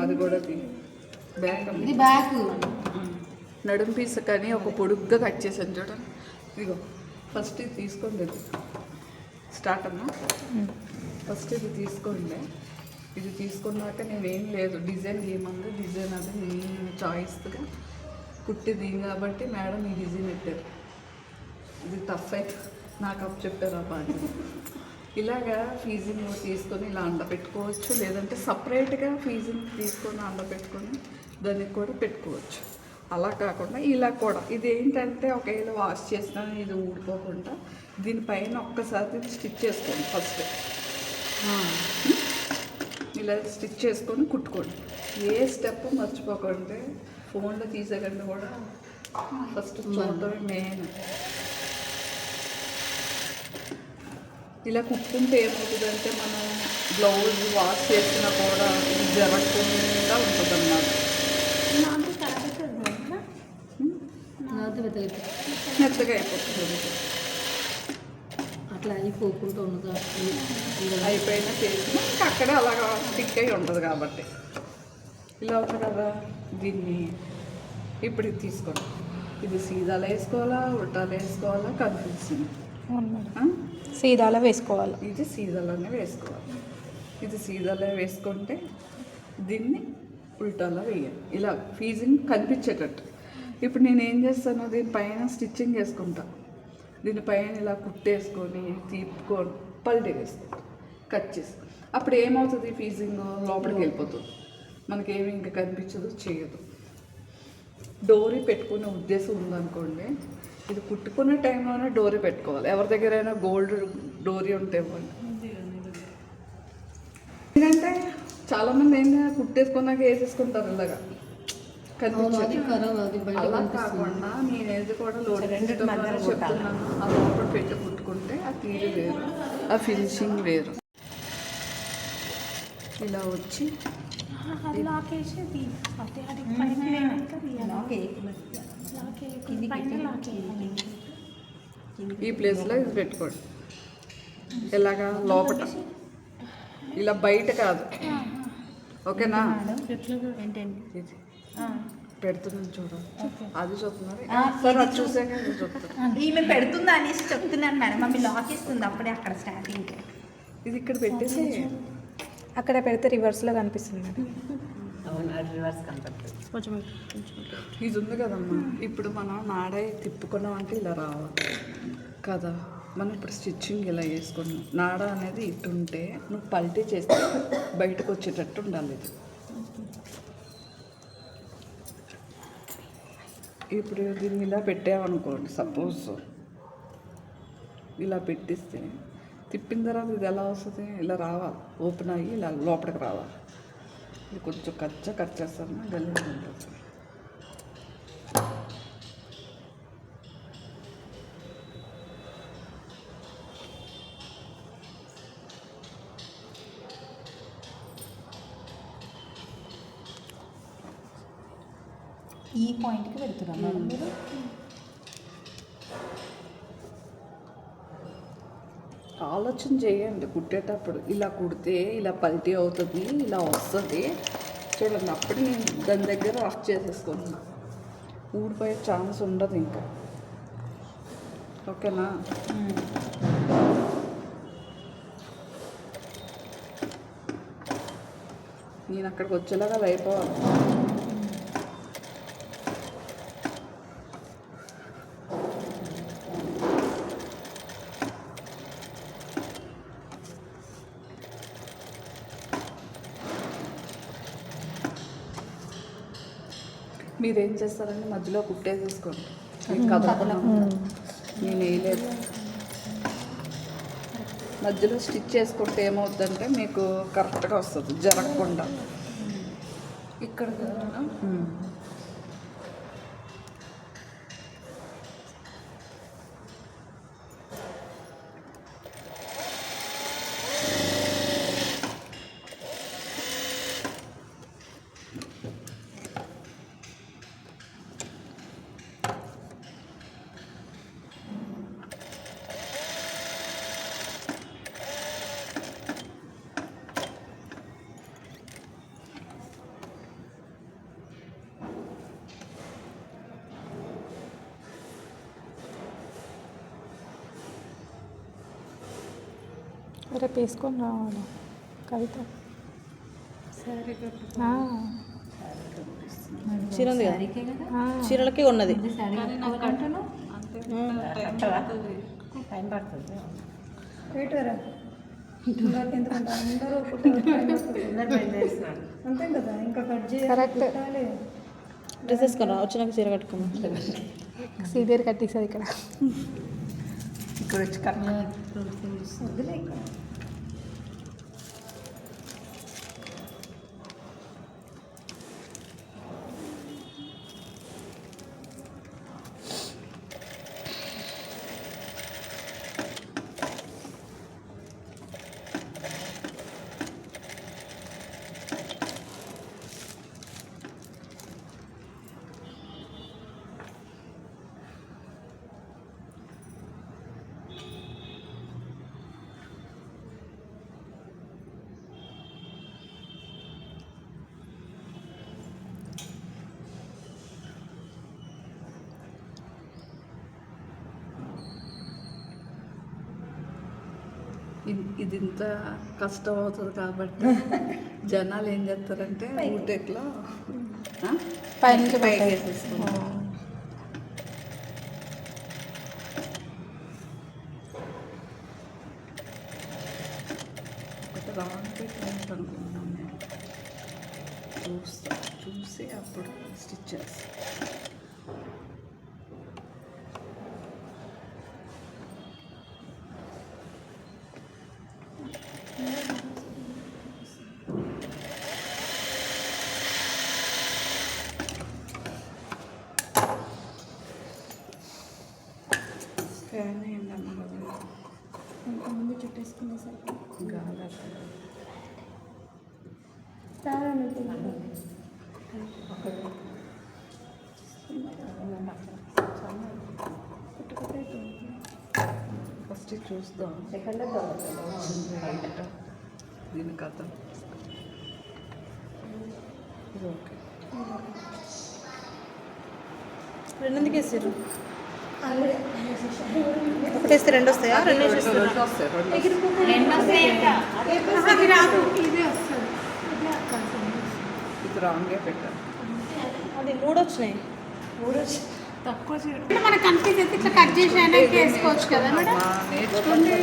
అది కూడా బ్యాక్ ఇది బ్యాక్ నడుం పీస్ కానీ ఒక పొడుగ్గా కట్ చేసాను చూడండి. ఇదిగో ఫస్ట్ ఇది తీసుకోండి, ఇది స్టార్ట్ అమ్మా. ఫస్ట్ ఇది తీసుకోండి. ఇది తీసుకున్నాక నేనేం లేదు, డిజైన్ ఏముంది డిజైన్ అది నేను చాయిస్గా కుట్టిది కాబట్టి మేడం ఈ డిజైన్ పెట్టారు. ఇది టఫ్ అయితే నాకు అప్ చెప్పారు ఆ బాగా. ఇలాగా ఫీజింగ్ తీసుకొని ఇలా పెట్టుకోవచ్చు, లేదంటే సపరేట్గా ఫీజింగ్ తీసుకొని పెట్టుకొని దానికి కూడా పెట్టుకోవచ్చు. అలా కాకుండా ఇలా కూడా ఇది ఏంటంటే ఒకవేళ వాష్ చేసినా ఇది ఊడిపోకుండా దీనిపైన ఒక్కసారి స్టిచ్ చేసుకోండి. ఫస్ట్ ఇలా స్టిచ్ చేసుకొని కుట్టుకోండి. ఏ స్టెప్ మర్చిపోకండి, ఫోన్లో తీసేకండి కూడా ఫస్ట్ చూడటమే మెయిన్. ఇలా కుట్టుకుంటే ఏమవుతుందంటే మనం బ్లౌజ్ వాష్ చేసినా కూడా ఇది జరగకుండా ఉంటుంది అన్నమాట. మెత్తగా అయిపోతుంది. అట్లా అయిపోకుండా ఉండదు. అయిపోయినా చేసినా అక్కడే అలాగా స్టిక్ అయి ఉంటుంది కాబట్టి ఇలా ఉంది కదా. దీన్ని ఇప్పుడు ఇది తీసుకోండి. ఇది సీదాలు వేసుకోవాలా ఉల్టాలు వేసుకోవాలా కన్ఫ్యూజన్. సీదాలో వేసుకోవాలి. ఇది సీదాలోనే వేసుకోవాలి. ఇది సీదాలో వేసుకుంటే దీన్ని ఉల్టాలో వేయాలి. ఇలా ఫీజింగ్ కనిపించేటట్టు. ఇప్పుడు నేను ఏం చేస్తాను, దీనిపైన స్టిచ్చింగ్ వేసుకుంటా. దీనిపైన ఇలా కుట్టేసుకొని తీపుకొని పల్టీ వేసుకుంటాం, కట్ చేసి. అప్పుడు ఏమవుతుంది, ఫీజింగ్ లోపలికి వెళ్ళిపోతుంది, మనకేమి ఇంకా కనిపించదు, చేయదు. డోరీ పెట్టుకునే ఉద్దేశం ఉందనుకోండి, ఇది కుట్టుకునే టైంలోనే డోరీ పెట్టుకోవాలి. ఎవరి దగ్గరైనా గోల్డ్ డోరీ ఉంటే ఇవ్వండి. ఎందుకంటే చాలామంది ఏంటంటే కుట్టేసుకున్నాక వేసేసుకుంటారు ఇలాగా, కనిపించేది. అలా కాకుండా నేనేది కూడా చెప్తున్నాను, ఆ లోపల పెట్టి కుట్టుకుంటే ఆ తీరు వేరు, ఆ ఫినిషింగ్ వేరు. ఇలా వచ్చి ఈ ప్లేస్లో ఇది పెట్టుకోండి. ఇలాగా లోపల, ఇలా బయట కాదు. ఓకేనా? పెడుతున్నాను చూడండి, అది చూస్తున్నారు సార్, అది చూసాక చూస్తున్నారు. ఈమె పెడుతుందా అనేసి చెప్తున్నాను మేడం. మమ్మీ లాక్ ఇస్తుంది అప్పుడే అక్కడ స్టార్టింగ్. ఇది ఇక్కడ పెట్టేసి అక్కడ పెడితే రివర్స్లో కనిపిస్తుంది మేడం. ఇది ఉంది కదమ్మా, ఇప్పుడు మనం నాడే తిప్పుకున్నాం అంటే ఇలా రావాలి కదా. మనం ఇప్పుడు స్టిచ్చింగ్ ఇలా వేసుకున్నాం. నాడ అనేది ఇటు ఉంటే నువ్వు పల్టీ చేస్తే బయటకు వచ్చేటట్టు ఉండాలి. ఇది ఇప్పుడు దీన్ని ఇలా పెట్టామనుకోండి, సపోజ్ ఇలా పెట్టిస్తే తిప్పిన తర్వాత ఇది ఎలా వస్తుంది, ఇలా రావాలి, ఓపెన్ అయ్యి ఇలా లోపలికి రావాలి. ఇది కొంచెం కట్ చేస్తాను, గల్లీగా ఉంటుంది. ఈ పాయింట్కి పెడుతున్నాను మేడం మీరు. ఆలోచన చేయండి కుట్టేటప్పుడు. ఇలా కుడితే ఇలా పల్టీ అవుతుంది, ఇలా వస్తుంది చూడండి. అప్పుడు నేను దాని దగ్గర వాష్ చేసేసుకుంటున్నా, ఊడిపోయే ఛాన్స్ ఉండదు ఇంకా. ఓకేనా? నేను అక్కడికి వచ్చేలాగా అది అయిపోవాలి. మీరేం చేస్తారంటే మధ్యలో కుట్టేసేసుకోండి, కదలకుండా. నేను వేయలేదు, మధ్యలో స్టిచ్ చేసుకుంటే ఏమవుతుందంటే మీకు కరెక్ట్గా వస్తుంది, జరగకుండా. ఇక్కడ రేపు వేసుకొని రావాలి కవిత. చీర ఉంది కదా, చీరలకే ఉన్నది. టైం పడుతుంది. కరెక్ట్. డ్రెస్ వేసుకున్నా వచ్చినాక చీర కట్టుకున్నా. సీనియర్ కట్టేసారు ఇక్కడ. ఇక్కడ వచ్చి కట్ట ఇది ఇంత కష్టం అవుతుంది కాబట్టి జనాలు ఏం చేస్తారంటే ఊటెక్లో పైనుంచి పైకి వేసేసుకుంటారు. ఒకటి రాంగ్ పెట్టినట్టు అనుకుంటున్నాను నేను. చూసి అప్పుడు స్టిచ్ చేస్తాను. ఫ్యాన్ ఏంటన్నా కదా ముందు చుట్టేసుకునేసరికి గాలి ఫస్ట్ చూద్దాం దీని కథ. ఇది ఓకే. రెండుందుకు వేసారు, ఒకటి వేస్తే రెండు వస్తాయా? రెండు వేసేస్తారు. రెండు వస్తాయి. ఇది రాంగే పెట్టాను. అది మూడు వచ్చినాయి. తక్కువ మనకు కన్ఫ్యూజ్ అయితే ఇట్లా కట్ చేసి అయినా వేసుకోవచ్చు కదా మేడం. నేర్చుకోండి.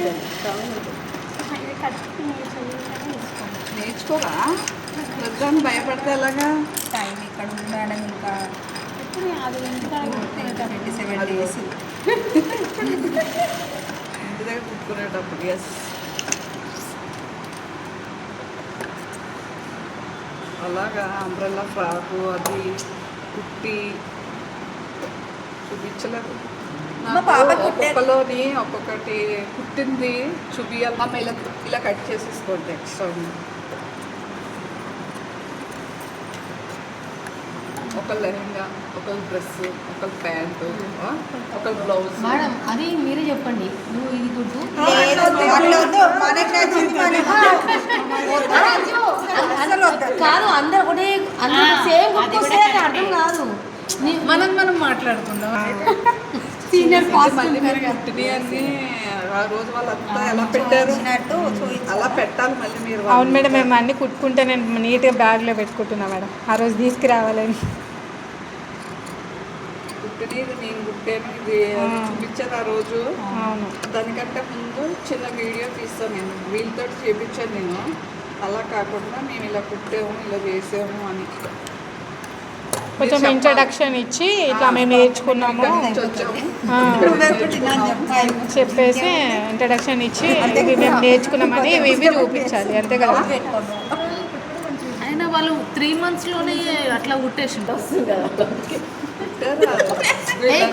నేర్చుకోరా వద్దాన్ని భయపడితే ఎలాగా? టైం ఇక్కడ ఉంది మేడం. ఇంకా ఎప్పుడు అది ఎందుకు 27 డేస్. ఇంటి దగ్గర కుట్టుకునేటప్పుడు ఎస్ అలాగా అంబ్రెల్లా ఫ్రాకు అది కుట్టి చూపించలేదు. మా పాప కుట్టే- ఒక్కొక్కలోని ఒక్కొక్కటి కుట్టింది చూపియాలి. అమ్మ ఇలా ఇలా కట్ చేసేసుకోండి ఎక్స్ట్రా ఉంది. ఒక లెహంగా, ఒక డ్రెస్, ఒక ప్యాంటు, ఒక బ్లౌజ్. మేడం అది మీరే చెప్పండి. నువ్వు ఇది గుడ్డు కాదు, అందరు ఒకటే అందరూ సేమ్ గుర్తొస్తే అది అర్థం కాదు. మనం మాట్లాడుకుందాం. సీనియర్ మళ్ళీ మీరు కుట్టినవి అన్నీ ఆ రోజు వాళ్ళంతా ఎలా పెట్టారు అలా పెట్టాలి మళ్ళీ మీరు. అవును మేడం, మేము అన్నీ కుట్టుకుంటే నేను నీట్గా బ్యాగ్లో పెట్టుకుంటున్నా మేడం. ఆ రోజు తీసుకురావాలని. కుట్టినది నేను కుట్టాను, ఇది చూపించాను ఆ రోజు. అవును, దానికంటే ముందు చిన్న వీడియో తీస్తాను నేను, వీళ్ళతో చేపించాను నేను. అలా కాకుండా మేము ఇలా కుట్టాము, ఇలా చేసాము అని కొంచెం ఇంట్రడక్షన్ ఇచ్చి ఇట్లా మేము నేర్చుకున్నాము చెప్పేసి ఇంట్రడక్షన్ ఇచ్చి ఇవి మేము నేర్చుకున్నామని ఇవి చూపించాలి, అంతే కదా. అయినా వాళ్ళు 3 monthsలోనే అట్లా కుట్టేసి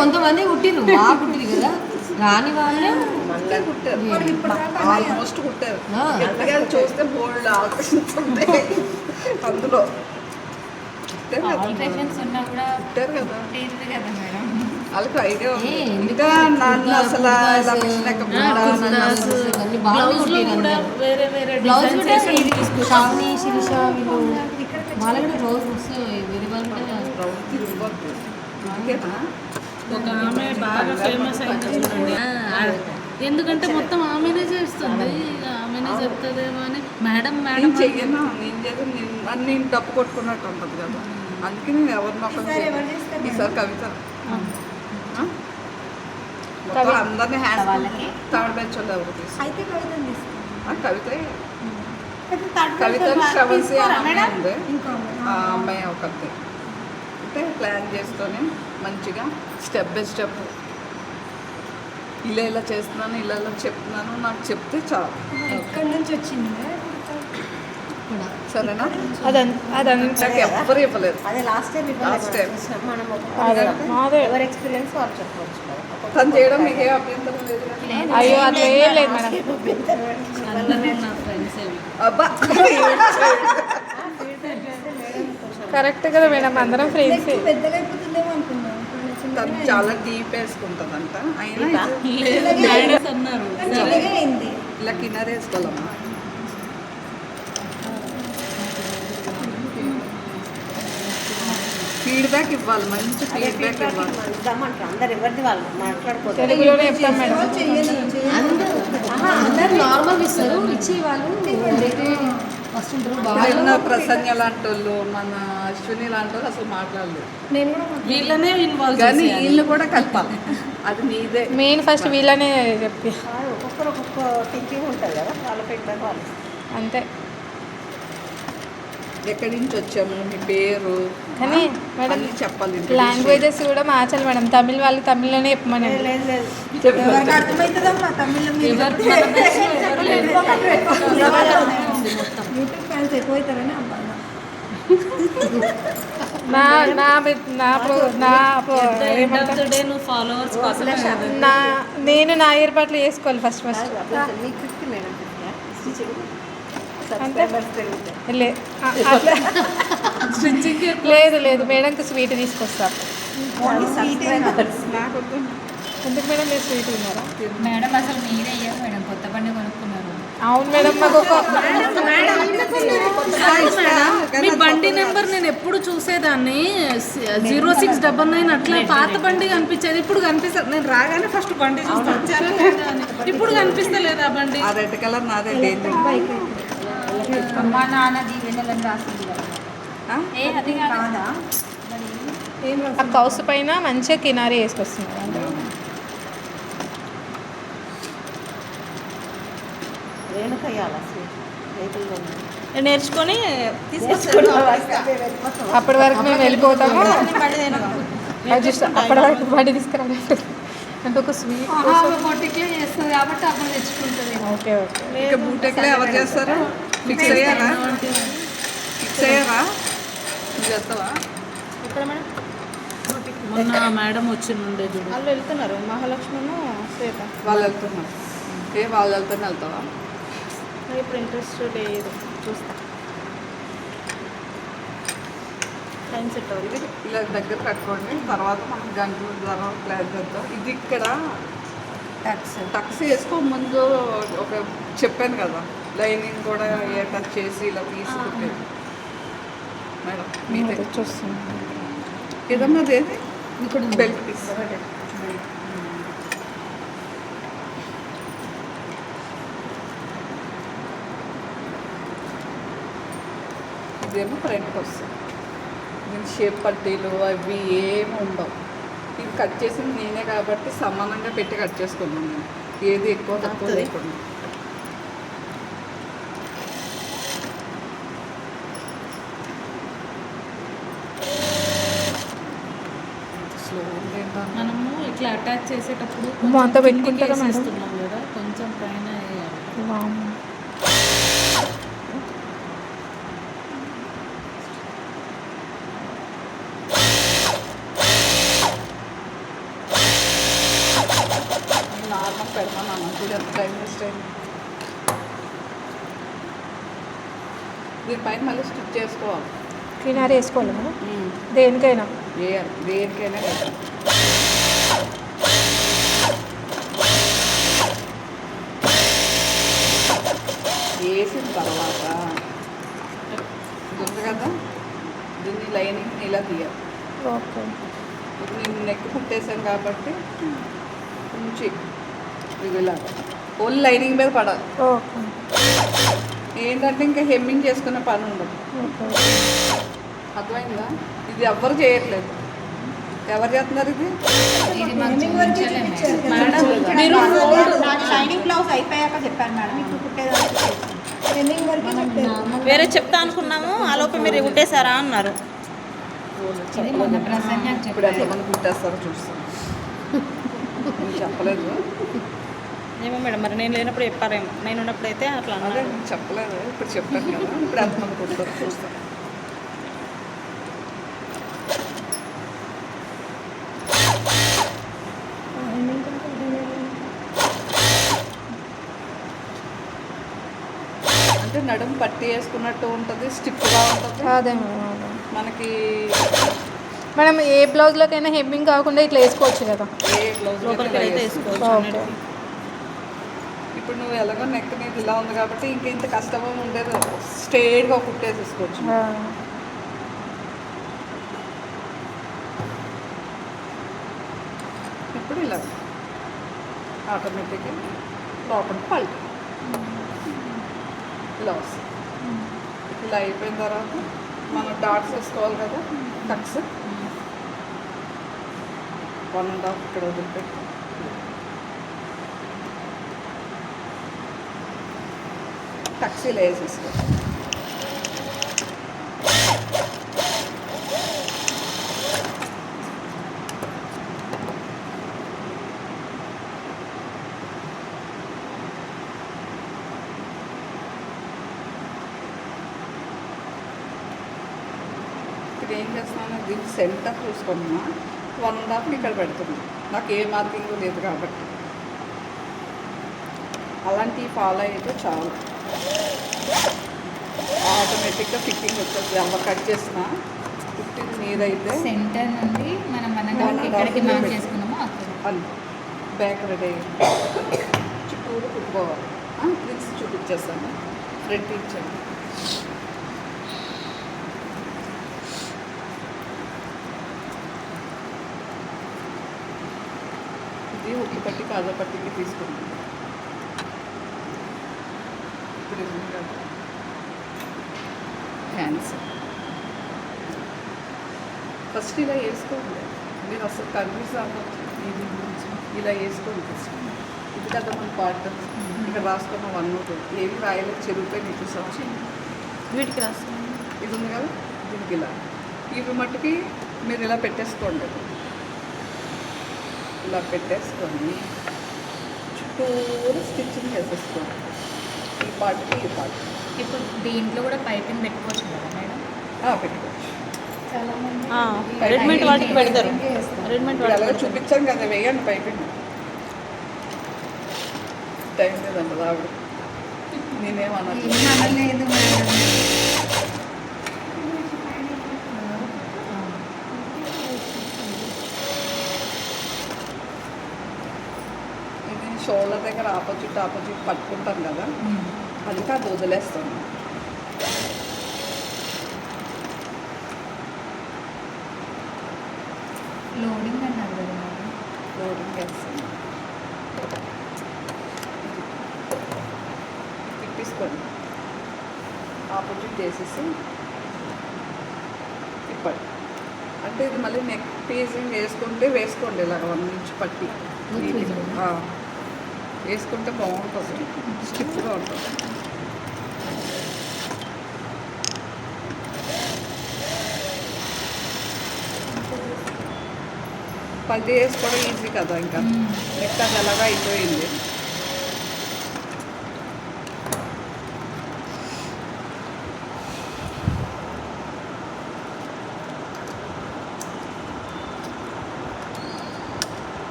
కొంతమంది కుట్టిరు, బాగా కుట్టిరు కదా. రాని వాళ్ళే ఆల్మోస్ట్ కుట్టారు. ఎందుకంటే చూస్తే బోల్డ్ ఆల్ట్రేషన్స్ ఉంటాయి అందులో. ఆల్ట్రేషన్స్ ఉన్నా కూడా కుట్టారు కదా లేదు కదా మేడం. వాళ్ళకి ఐడియా ఉంది. ఇంకా నన్ను అసలు ఇలా మిషన్ ఎక్కకుండా వేరే వేరే బ్లౌజ్ కూడా శ్రావణి శిరీష వీళ్ళు వాళ్ళ కూడా రోజు వస్తాయి. వేరే వాళ్ళు కూడా ఇంకేనా ఒక ఆమె బాగా ఫేమస్ అయింది చూడండి. ఎందుకంటే మొత్తం ఆమెనే చేస్తుంది, ఆమెనే బాగానే చెప్తుందేమో అని మేడం నేను చెయ్యను, నేను చేయను, నేను డప్పు కొట్టుకున్నట్టు ఉంటుంది కదా, అందుకే నేను ఎవరినో ఈసారి కవిత మొత్తం అందరినీ థర్డ్ బెంచ్ వాళ్ళు ఎవరు తీసుకు కవిత శ్రవంతి ఉంది, ఆ అమ్మాయి ఒకటి. అంటే ప్లాన్ చేసుకొని మంచిగా స్టెప్ బై స్టెప్ ఇలా చేస్తున్నాను, ఇలా చెప్తున్నాను, నాకు చెప్తే చాలు. ఎక్కడి నుంచి వచ్చింది సరేనా? అదంతా నాకు ఎవ్వరు ఇవ్వలేదు. అదే లాస్ట్ టైం Last time. మనం అదే ఎవరి ఎక్స్పీరియన్స్ వాళ్ళు చెప్పవచ్చు కదా. తను చేయడం మీకు ఏ అభ్యంతరం లేదు కదా? అయ్యో అట్లా ఏం లేదు మేడం. అందరూ నా ఫ్రెండ్స్ అబ్బా కరెక్ట్ కదా మేడం, అందరం ఫ్రెండ్స్. పెద్దగా అయిపోతుందేమో అనుకున్నాను. తను చాలా డీప్ వేసుకుంటుందంట, అయినా మేడమ్స్ అన్నారు. చిన్నగా అయింది. ఇలా కిన్నర్ వేసుకోవాలమ్మా. ఫీడ్బ్యాక్ ఇవ్వాలి, మంచి ఫీడ్బ్యాక్ ఇవ్వాలి. ఇద్దామంటారు అందరు ఎవరిది వాళ్ళు మాట్లాడుకోవచ్చు. తెలుగులోనే చెప్తాం మేడం. అందరు నార్మల్ ఇస్తారు, ఇచ్చి వాళ్ళు ఎవరైతే ఫస్ట్ ఉంటారో నిన్న ప్రసన్న లాంటి వాళ్ళు, మన అశ్విని లాంటి వాళ్ళు అసలు మాట్లాడలేదు, నేను కూడా వీళ్ళనే ఇన్వాల్వ్ కానీ వీళ్ళు కూడా కలపాలి. అది నీదే. మెయిన్ ఫస్ట్ వీళ్ళనే చెప్పి ఒక్కొక్కరు ఒక్కొక్క థింకింగ్ ఉంటుంది కదా, వాళ్ళ ఫీడ్బ్యాక్ వాళ్ళు. అంతే. ఎక్కడి నుంచి వచ్చాము, మీ పేరు కానీ మేడం అన్నీ చెప్పాలి. లాంగ్వేజెస్ కూడా మార్చాలి మేడం. తమిళ్ వాళ్ళు తమిళ్లోనే చెప్పమనండి. లేదు లేదు ఎవరికి అర్థమవుతుందమ్మా తమిళం యూట్యూబ్ ఫ్యాన్స్ ఎక్కువైతారని అబ్బా. నా నా నా ప్రో- నా ప్రో- ఏమంటారు? నువ్వు ఫాలోవర్స్ కోసం నా నేను నా ఏర్పాట్లు చేసుకోవాలి ఫస్ట్ మీకు 50 మేడం సబ్స్క్రైబర్స్ పెరుగుతాయి. అట్లా లేదు లేదు మేడంకి స్వీట్ తీసుకొస్తాం. Only subscribers. ఎందుకు మేడం మీరు స్వీట్ ఉన్నారా? మేడం అసలు మీరే అయ్యారు మేడం, కొత్త బండి కొనుక్కున్నారు. అవును మేడం, మాకు ఒక మీ బండి నెంబర్ నేను ఎప్పుడు చూసేదాన్ని 0699 అట్లా పాత బండి కనిపించేది. ఇప్పుడు కనిపిస్తుంది. నేను రాగానే ఫస్ట్ బండి చూస్తాను వచ్చారా లేదా అని. ఇప్పుడు కనిపిస్తలేదు ఆ బండి. ఆ రెడ్ కలర్ నాదే. డేంజర్. మా నాన్నది వెళ్ళని రాసింది కదా. అది కాదా ఏం ఆ కౌసు పైన మంచిగా కినారీ వేసుకొస్తున్నారు. అంటే రేణుకయ్యాలి రేపులు నేర్చుకొని అప్పటి వరకు మేము వెళ్ళిపోతాము. అప్పటి వరకు బండి తీసుకురావాలి అంటే ఒక స్వీట్. పొట్టికే చేస్తుంది కాబట్టి అప్పుడు తెచ్చుకుంటుంది. Okay okay. ఇంకా బూటెక్లో ఎవరు చేస్తారు? ఫిక్స్ అయ్యారా? ఫిక్స్ అయ్యారా? నువ్వు చేస్తావా? ఎక్కడ మేడం? మొన్న మేడం వచ్చిండే చూడు. వాళ్ళు వెళ్తున్నారు, మహాలక్ష్మను శ్వేత. వాళ్ళు వెళ్తున్నారు. వాళ్ళు వెళ్తూనే వెళ్తావా? నాకు ఇప్పుడు ఇంట్రెస్ట్ లేదు, చూస్తా టైం సెట్ అవుతుంది. ఇలా దగ్గర కట్టుకోండి, తర్వాత మనం గంటల ద్వారా ప్లాన్ చేద్దాం. ఇది ఇక్కడ టక్స్ వేసుకో ముందు ఒక చెప్పాను కదా, లైనింగ్ కూడా టచ్ చేసి ఇలా తీసుకుంటే మేడం మీదే చూస్తాను. ఏదమ్మా అదేది బెల్ట్ పీస్. ఇదేమో ఫ్రంట్కి వస్తుంది. దీని షేప్ పట్టీలు అవి ఏమి ఉండవు. ఇది కట్ చేసింది నేనే కాబట్టి సమానంగా పెట్టి కట్ చేసుకున్నాను నేను, ఏది ఎక్కువ తక్కువ లేకుండా. మనము ఇట్లా అటాచ్ చేసేటప్పుడు అంతా పెట్టుకుంటారా మేడం? వేసేస్తున్నాం కదా, కొంచెం పైన వేయాలి. వామ్మో. నార్మల్ పెడతాను కూడా ఎంత టైం వేస్ట్ అయింది. దీనిపైన మళ్ళీ స్టిచ్ చేసుకోవాలి. కినారీ వేసుకోవాలి మేడం దేనికైనా. వేయాలి, దేనికైనా వేయాలి. వేసిన తర్వాత ఉంది కదా, దీన్ని లైనింగ్ ఇలా తీయాలి. ఓకే. ఇప్పుడు నేను నెక్ కుట్టేసాను కాబట్టి కొంచెం ఇదిలాగా ఓన్లీ లైనింగ్ మీద పడాలి. ఓకే ఏంటంటే ఇంకా హెమ్మింగ్ చేసుకునే పని ఉండదు. ఓకే. అర్థమైందా? ఇది ఎవ్వరు చేయట్లేదు. ఎవరు చేస్తున్నారు ఇది? ఇది మాకు చూపించలే షైనింగ్ బ్లౌజ్ అయిపోయాక చెప్పాను మేడం, ఇప్పుడు కుట్టేదానికి హెమ్మింగ్ వరకు చెప్పారు. వేరే చెప్తా అనుకున్నాము, ఆలోపు మీరు కుట్టేశారా అన్నారు. ఇది మొన్న ప్రసన్న ఇప్పుడు ఎంతమంది కుట్టేస్తారో చూస్తాను. నేను చెప్పలేదు. ఏమో మేడం, మరి నేను లేనప్పుడు చెప్పారేమో, నేను ఉన్నప్పుడు అయితే అట్లా అదే అన్నారు. నేను చెప్పలేదు, ఇప్పుడు చెప్పాను కదా. ఇప్పుడు ఎంతమంది కుడతారో చూస్తాను. అంటే నడుము పట్టి వేసుకున్నట్టు ఉంటుంది, స్టిఫ్గా ఉంటుంది. అదే మేడం అదే. మనకి మేడం ఏ బ్లౌజ్లోకైనా హెమ్మింగ్ కాకుండా ఇట్లా వేసుకోవచ్చు కదా. ఏ బ్లౌజ్ లోపలికి అయితే వేసుకోవచ్చు ఓకే. అన్నిటికీ. ఇప్పుడు నువ్వు ఎలాగో నెక్ నీకు ఇలా ఉంది కాబట్టి ఇంకెంత కష్టమో ఉండేది, స్ట్రేట్గా కుట్టేసేసుకోవచ్చు. ఆ. ఇప్పుడు ఇలా ఆటోమేటిక్గా లోపలికి పల్లి ఇలా వస్తుంది. ఇలా అయిపోయిన తర్వాత మనం డాట్స్ వేసుకోవాలి కదా, టక్స్ 1.5 ఇక్కడ వదిలిపెట్టి టక్స్ ఇలా వేసేసుకోవాలి. ఇప్పుడు ఏం చేస్తున్నాను, దీన్ని సెంటర్ చూసుకున్నా 1.5 ఇక్కడ పెడుతున్నా. నాకు ఏ మార్కింగ్ లేదు కాబట్టి అలాంటివి ఫాలో అయితే చాలు, ఆటోమేటిక్గా ఫిట్టింగ్ వచ్చేది. ఎవరు కట్ చేసినా ఫిట్టింగ్ మీదైతే సెంటర్ నుండి మనం ఎక్కడికి మార్క్ చేసుకున్నామో అక్కడ అది బ్యాక్ రెడీ చుట్టూరు కుట్టుకోవాలి. ప్రిన్స్ చూపించేస్తాను, ఫ్రంట్ ఇచ్చాను. ఇది ఉక్కి పట్టి కాజా పట్టికి తీసుకున్నాను. ఇప్పుడు ఇది ఉంది కదా హ్యాండ్స్, ఫస్ట్ ఇలా వేసుకోండి. మీరు అసలు కన్ఫ్యూజ్ అవ్వచ్చు. ఇది ఇలా వేసుకోండి ఫస్ట్. ఇది కదా మన పార్ట్. ఇక్కడ రాసుకున్న 1 note ఏవి రాయలేదు, చెరువుపై నీకు చూసాము. వీటికి రాస్తాను. ఇది ఉంది కదా, దీనికి ఇలా ఇవి మట్టుకి మీరు ఇలా పెట్టేసుకోండి. ఇలా పెట్టేసుకొని చుట్టూరు స్టిచ్చింగ్ చేసేసుకోండి. ఈ పార్ట్కి ఈ పార్ట్ ఇప్పుడు దీంట్లో కూడా పైపింగ్ పెట్టుకోవచ్చు కదా మేడం. పెట్టుకోవచ్చు. రెడీమేడ్ వాటికి పెడతారు. రెడీమేడ్ ఇప్పుడు వాటికి అలాగే చూపించాం కదా, వేయండి పైపింగ్. టైం లేదండి రావుడు, నేనేమన్నా లేదు మేడం. ఇది షోల్డర్ దగ్గర ఆపోజిట్ పట్టుకుంటాం కదా, అందుకే అది వదిలేస్తాను. లోడింగ్ అన్నారు కదా మేడం. లోడింగ్ వేస్తాను. తిప్పేసుకోండి, ఆపోజిట్ వేసేసి తిప్పండి. అంటే ఇది మళ్ళీ నెక్ పీసింగ్ వేసుకోండి ఇలాగ 1 inch పట్టి నీట్గా. వేసుకుంటే బాగుంటుంది, స్టిఫ్గా ఉంటుంది. పది వేసుకోవడం ఈజీ కదా, ఇంకా నెక్ అది ఎలాగా అయిపోయింది.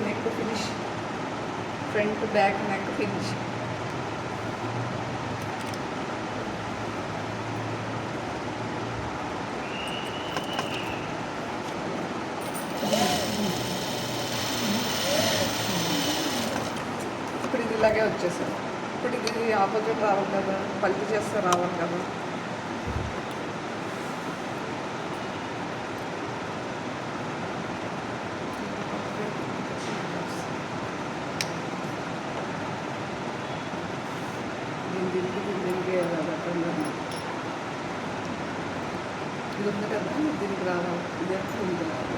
Neck finish, front back neck finish. ఇలాగే వచ్చేసారు. ఇప్పుడు ఇది ఆపోజిట్ రావాలి కదా, పల్లి చేస్తే రావాలి కదా. దీనికి ఇది ఉంది కదా, దీనికి రావాలి. ఇదే దీనికి రావాలి.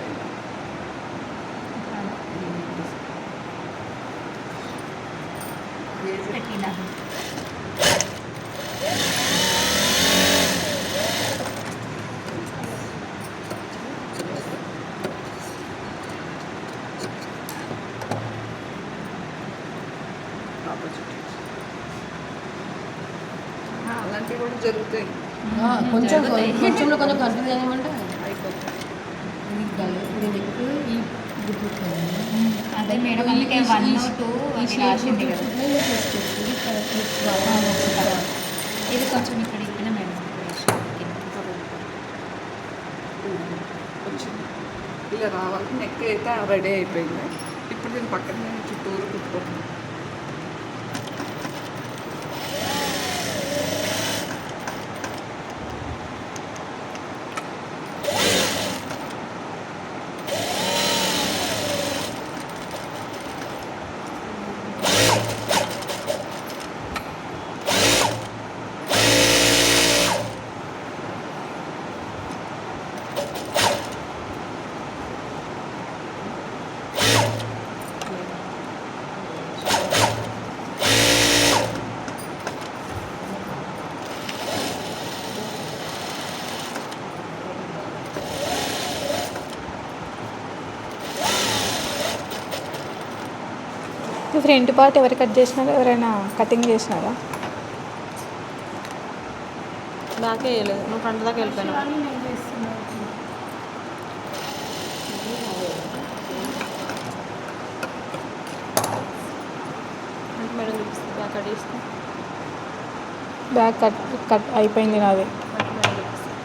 అలాంటివి కూడా జరుగుతాయి. కొంచెం కొంచెంలో కొంచెం కన్ఫ్యూజ్ ఏమంటే అయిపోతుంది. అదే మేడం అందుకే 1 2 అని రాసింది కదా. ఇది కొంచెం ఇక్కడ ఇప్పిన మేడం వచ్చింది ఇలా రావాలి. నెక్ అయితే రెడీ అయిపోయింది. ఇప్పుడు దీని పక్కన నేను చుట్టూరు కుట్టుకుంటున్నాను. ఫ్రంట్ పార్ట్ ఎవరు కట్ చేసినారా, ఎవరైనా కటింగ్ చేసినారా? బ్యాకే వేయలేదు, నువ్వు ఫ్రంట్ దాకా వెళ్ళిపోయినావు. ఫ్రంట్ మేడం చూపిస్తుంది, బ్యాక్ కట్ చేస్తే బ్యాక్ కట్ కట్ అయిపోయింది నాది. ఫ్రంట్ మేడం చూపిస్తుంది.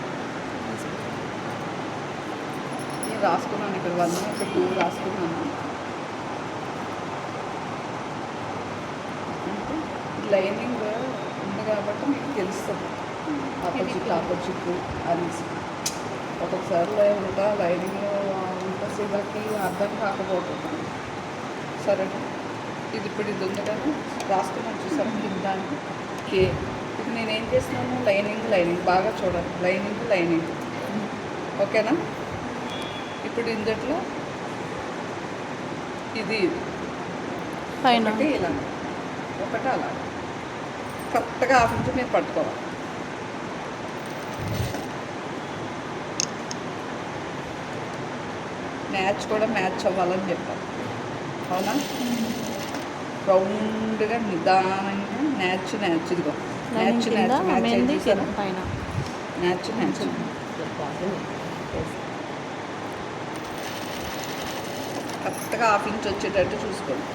నేను రాసుకున్నాను ఇక్కడ 1 ఇక్కడ 2 రాసుకున్నాను. లైనింగ్ ఉంది కాబట్టి మీకు తెలుస్తుంది ఆపోజిట్ అనేసి. ఒక్కొక్కసారి ఉంటా లైనింగ్ ఉంటా సిగకి అర్థం కాకపోతుంది. సరే ఇది ఇప్పుడు ఇది ఉంది కానీ రాసుకున్నాను చూసాను కిందానికి కే. ఇప్పుడు నేనేం చేస్తున్నాను, లైనింగ్ బాగా చూడాలి. లైనింగ్ ఓకేనా. ఇప్పుడు ఇందులో ఇది పైన ఒకటి ఇలా ఒకటి అలా కరెక్ట్గా హాఫ్ ఇంచ్ మీరు పట్టుకోవాలి. మ్యాచ్ అవ్వాలని చెప్పాలి. అవునా. రౌండ్గా నిదానంగా మ్యాచ్ ఇదిగో మ్యాచ్ పైన మ్యాచ్ కరెక్ట్గా హాఫ్ ఇంచ్ వచ్చేటట్టు చూసుకోండి.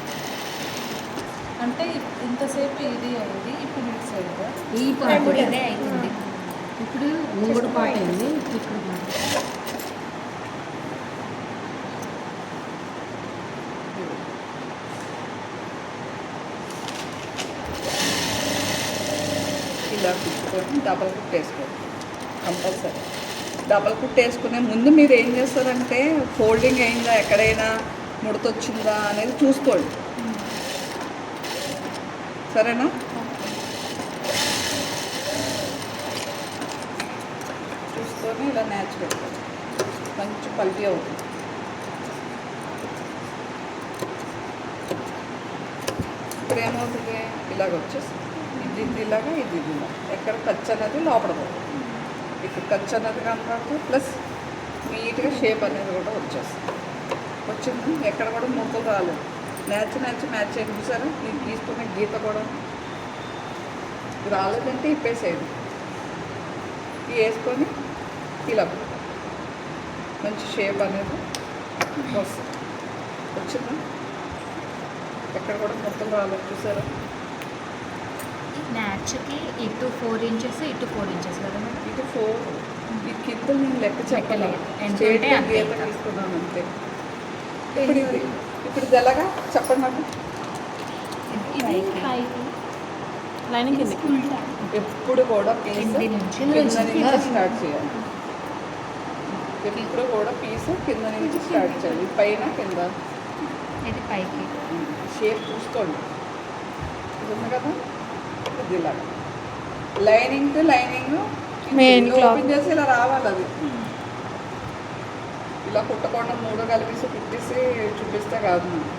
అంటే ఇంతసేపు ఇది అయింది, ఇప్పుడు ఇటు సైడ్ ఈ పార్ట్ ఇదే అవుతుంది. ఇప్పుడు ముంగడు పార్ట్ అయింది, ఇక్కడ పార్ట్. ఇలా కుట్టుకొని డబల్ కుట్ వేసుకోండి కంపల్సరీ. డబల్ కుట్ వేసుకునే ముందు మీరు ఏం చేస్తారంటే ఫోల్డింగ్ అయిందా, ఎక్కడైనా ముడతొచ్చిందా అనేది చూసుకోండి. సరేనా. చూసుకొని ఇలా మ్యాచ్ పెట్టుకోండి. మంచి పల్టీ అవుతుంది. ఇప్పుడు ఏమవుతుంది, ఇలాగ వచ్చేస్తుంది. ఇది ఇలాగా ఇది ఎక్కడ ఖర్చు అనేది లోపల పోతుంది. ఇక్కడ ఖర్చు అనేది కనపడుతుంది, ప్లస్ నీట్గా షేప్ అనేది కూడా వచ్చేస్తుంది. వచ్చింది ఎక్కడ కూడా ముక్కలు రాలేదు. మ్యాచ్ చేయండి. చూసారా నేను తీసుకునే గీత కూడా రాలేదంటే ఇప్పేసేది. ఇది వేసుకొని ఇలా మంచి షేప్ అనేది వస్తుంది. వచ్చిందా ఎక్కడ కూడా ముక్కలు రాలేదు. చూసారా మ్యాచ్కి ఇటు 4 ఇంచెస్ ఇటు 4 ఇంచెస్ కదా మేడం. ఇది 4 ఈ కింద నేను లెక్క చెప్పలేదు. ఎంత స్ట్రేట్ ఉంటే అంతే గీత ఇంకా. తీసుకున్నాను అంతే. ఇప్పుడు ఇది ఎలాగా చెప్పండి నాకు. లైనింగ్ కింద ఎప్పుడు కూడా పీస్ కింద నుంచి స్టార్ట్ చేయాలి. ఎప్పుడు కూడా పీస్ కింద నుంచి స్టార్ట్ చేయాలి. పైన కింద ఇది పైకి షేప్ చూసుకోండి. ఇది ఉంది కదా, ఇది ఇలాగా లైనింగ్ Main cloth. ఓపెన్ చేసి ఇలా రావాలి. అది ఇలా కుట్టకుండా 3 కలిపేసి కుట్టేసి చూపిస్తే కాదు మనం.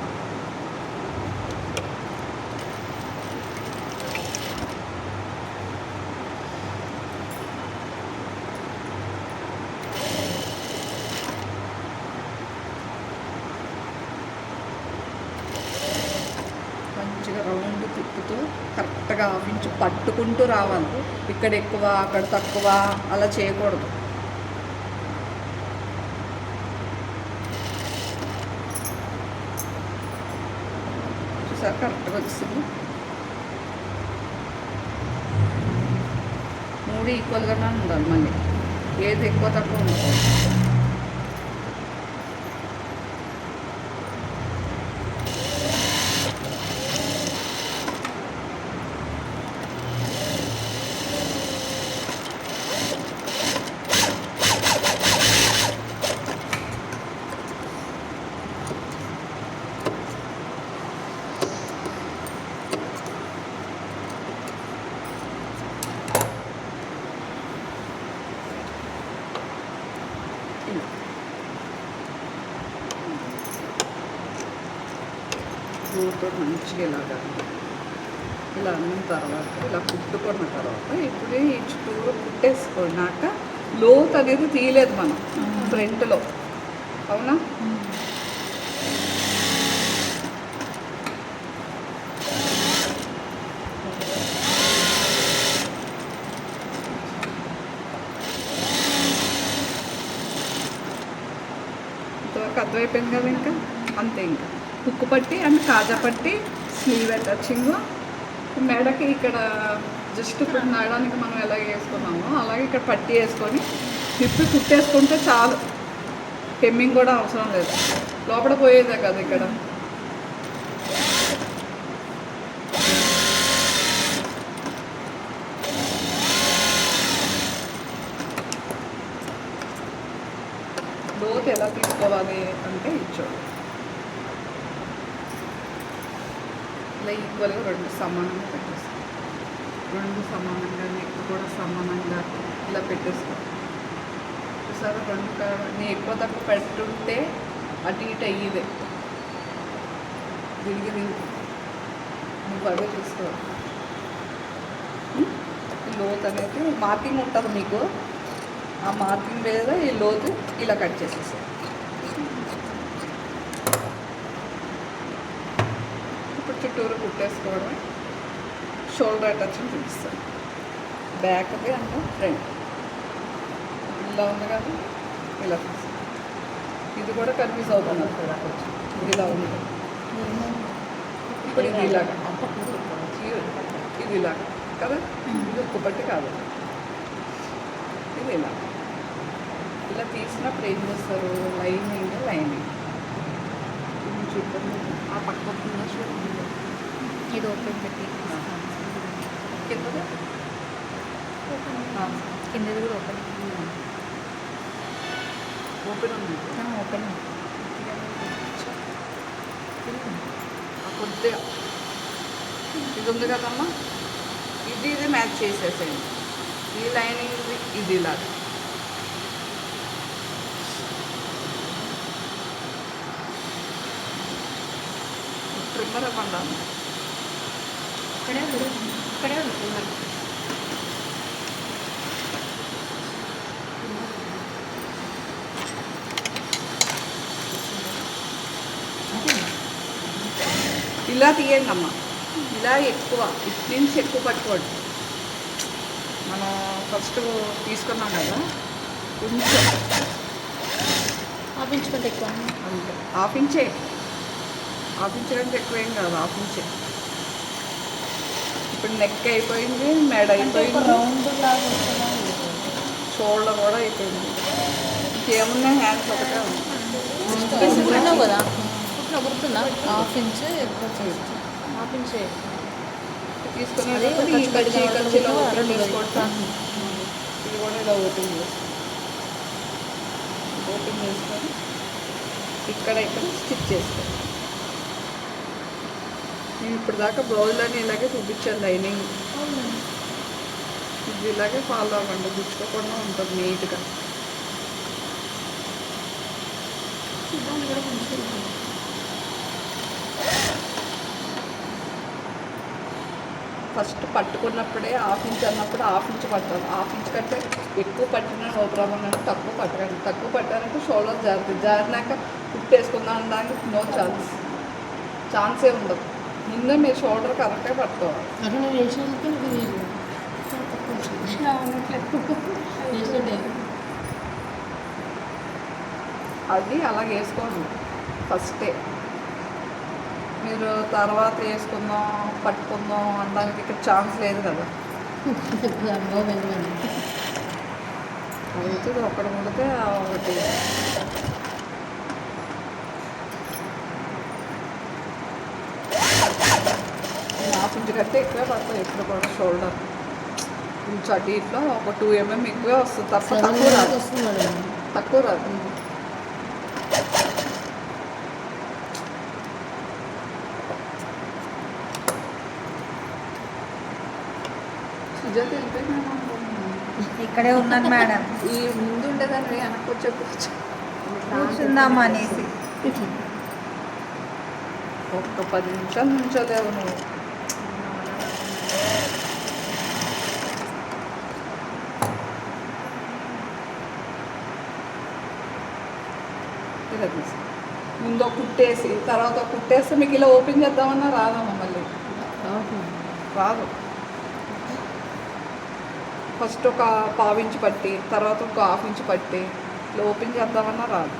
మంచిగా రౌండ్ తిప్పుతూ కరెక్ట్గా ఆవించి పట్టుకుంటూ రావాలి. ఇక్కడ ఎక్కువ అక్కడ తక్కువ అలా చేయకూడదు. చూసారు కరెక్ట్గా వచ్చింది. 3 ఈక్వల్గానే ఉండాలి. మళ్ళీ ఏది ఎక్కువ తక్కువ ఉండదు. రూతో మంచిగా ఇలా అన్న తర్వాత ఇలా కుట్టుకున్న తర్వాత ఇప్పుడు ఈ చుట్టూరు కుట్టేసుకున్నాక లోత్ అనేది తీయలేదు మనం ఫ్రంట్లో, అవునా? ఇంతవరకు అర్థమైపోయింది కదా. ఇంకా అంతే. ఇంకా హుక్కు పట్టి అండ్ కాజా పట్టి స్లీవ్ అటాచింగ్ మెడకి ఇక్కడ జస్ట్ ఇప్పుడు నడడానికి మనం ఎలా వేసుకున్నామో అలాగే ఇక్కడ పట్టి వేసుకొని తిప్పి కుట్టేసుకుంటే చాలు. హెమ్మింగ్ కూడా అవసరం లేదు. లోపల పోయేదే కదా ఇక్కడ. లోతు ఎలా తీసుకోవాలి అంటే ఇచ్చాడు. ఇలా ఈక్వల్గా 2 సమానంగా పెట్టేస్తాం. 2 సమానంగా నెక్ కూడా సమానంగా ఇలా పెట్టేస్తాం. చూసారా 2 నీ ఎక్కువ తక్కువ పెట్టుంటే అటు ఇటు అయ్యేదే తిరిగి నువ్వు అదే చూసుకోవాలి. ఈ లోతు అనేది మార్కింగ్ ఉంటుంది మీకు. ఆ మార్కింగ్ మీద ఈ లోతు ఇలా కట్ చేసేసాయి. ఇప్పుడు చుట్టూరు కుట్టేసుకోవడం. షోల్డర్ అటాచ్మెంట్ చూపిస్తాను. బ్యాక్ది అంటే ఫ్రంట్ ఇలా ఉంది కదా, ఇలా తీస్తాను. ఇది కూడా కన్ఫ్యూజ్ అవుతుంది అక్కడ కొంచెం. ఇది ఇలా ఉంది. ఇప్పుడు ఇది ఇలాగా, ఇది ఇలాగా కదా. ఇది ఒక్కటి కాదు, ఇది ఇలా ఇలా తీసినప్పుడు ఏం చేస్తారు? లైనింగ్ చూడండి. ఆ పక్క చూడండి. ఇది ఓపెన్ పెట్టి కిందది కిందది కూడా ఓపెన్ ఓపెన్ ఉంది. ఓపెన్ కొద్దిగా ఇది ఉంది కదమ్మా, ఇది మ్యాచ్ చేసేసేయండి. ఈ లైనింగ్ ఇది ఇలాగా. ట్రిమ్మర్ ఇవ్వండి. ఇక్కడే ఉంటుంది. ఇలా తీయండి అమ్మ. ఇలా ఎక్కువ ఇటు నుంచి ఎక్కువ పట్టుకోండి. మనం ఫస్ట్ తీసుకున్నాం కదా, కొంచెం ఆపించుకుంటే ఎక్కువ అంతే. హాఫ్ ఇంచే కంటే ఎక్కువ ఏం కాదు, హాఫ్ ఇంచే. ఇప్పుడు నెక్ అయిపోయింది, మెడ అయిపోయింది, షోల్డర్ కూడా అయిపోయింది. ఇంకేమున్నాయి? హ్యాండ్స్ ఒకటే ఉంది. కుట్టినావు కదా, కుట్టినా గుర్తుందా? హాఫ్ ఇంచ్ ఎక్కువ హాఫ్ ఇంచ్ తీసుకునేటప్పుడు ఈ కచ్చిలో ఓపెన్ చేసుకుంటాం. ఇది కూడా ఇలా ఓపెన్ చేసుకొని ఇక్కడ స్టిచ్ చేసుకోండి. నేను ఇప్పుడు దాకా బ్లౌజ్లని ఇలాగే చూపించాను లైనింగ్. ఇది ఇలాగే ఫాలో అవ్వండి, గుచ్చుకోకుండా ఉంటుంది నీట్గా. ఫస్ట్ పట్టుకున్నప్పుడే హాఫ్ ఇంచ్ అన్నప్పుడు హాఫ్ ఇంచ్ పట్టాలి. హాఫ్ ఇంచ్ కంటే ఎక్కువ పట్టినా నో ప్రాబ్లం, అంటే తక్కువ పట్టకండి. తక్కువ పట్టారంటే షోల్డర్ జారుతుంది. జారినాక కుట్టేసుకుందాం అనడానికి నో ఛాన్సే ఉండదు. ముందే మీరు షోల్డర్ కరెక్ట్గా పట్టుకోవాలి. అట్లా నేను వేసినందుకే ఇది వేసినట్టే. అది అలా వేసుకోండి ఫస్టే. మీరు తర్వాత వేసుకుందాం పట్టుకుందాం అనడానికి ఇక్కడ ఛాన్స్ లేదు కదా. అనుభవం ఎందుకండి. అవుతుంది, ఒకటి ముడితే ఒకటి. హాఫ్ ఇంచ్ కంటే ఎక్కువే పడతాయి ఎప్పుడు కూడా షోల్డర్. కొంచెం అటు ఇట్లో ఒక 2 mm ఎక్కువే వస్తుంది తప్ప తక్కువ రాదు. వస్తుంది మేడం. తక్కువ రాదు. సుజాత వెళ్ళిపోయిందేమో అనుకుంటున్నాను. ఇక్కడే ఉన్నాను మేడం, ఈ ముందు ఉండేదాన్ని వెనక్కి వచ్చే కూర్చుందామా అనేసి. ఒక్క 10 నిమిషాలు నుంచోలేవు నువ్వు. ఇలా తీసి ముందు ఒక కుట్టేసి తర్వాత ఒక కుట్టేస్తే మీకు ఇలా ఓపెన్ చేద్దామన్నా రాదమ్మా మళ్ళీ రాదు. ఫస్ట్ ఒక 1/2 ఇంచ్ పట్టి తర్వాత ఒక 1/2 ఇంచ్ పట్టి ఇలా ఓపెన్ చేద్దామన్నా రాదు.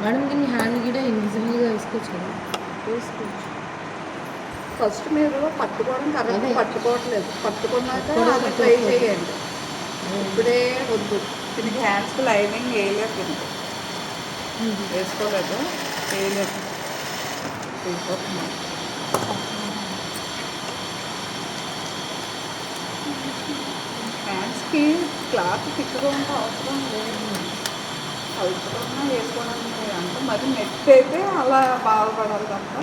మేడం దీన్ని హ్యాండ్ కూడా ఈజీగా వేసుకోవచ్చు కదా. చూసుకోవచ్చు. ఫస్ట్ మీరు పట్టుకోవడం కరెక్ట్ పట్టుకోవట్లేదు. పట్టుకున్నాక అది ట్రై చేయండి. ఇప్పుడే వద్దు. దీనికి హ్యాండ్స్కి లైనింగ్ వేయలేదు. దీనికి వేసుకోలేదు, వేయలేదు. హ్యాండ్స్కి క్లాత్ తిక్కుగా ఉంటే అవసరం లేదు. కలుపుకున్నా వేసుకోవడానికి అంటే మరి నెట్ అయితే అలా బాధపడాలి తప్ప.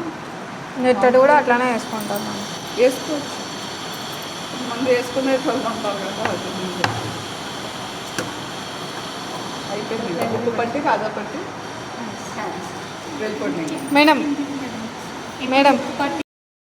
నెట్టెడ్ కూడా అట్లానే వేసుకుంటాను. వేసుకోవచ్చు. మంది వేసుకునే చదువుకుంటారు కదా. అది అయిపోయింది. ఉప్పు పట్టి కాజా పట్టి వెళ్ళిపోండి. మేడం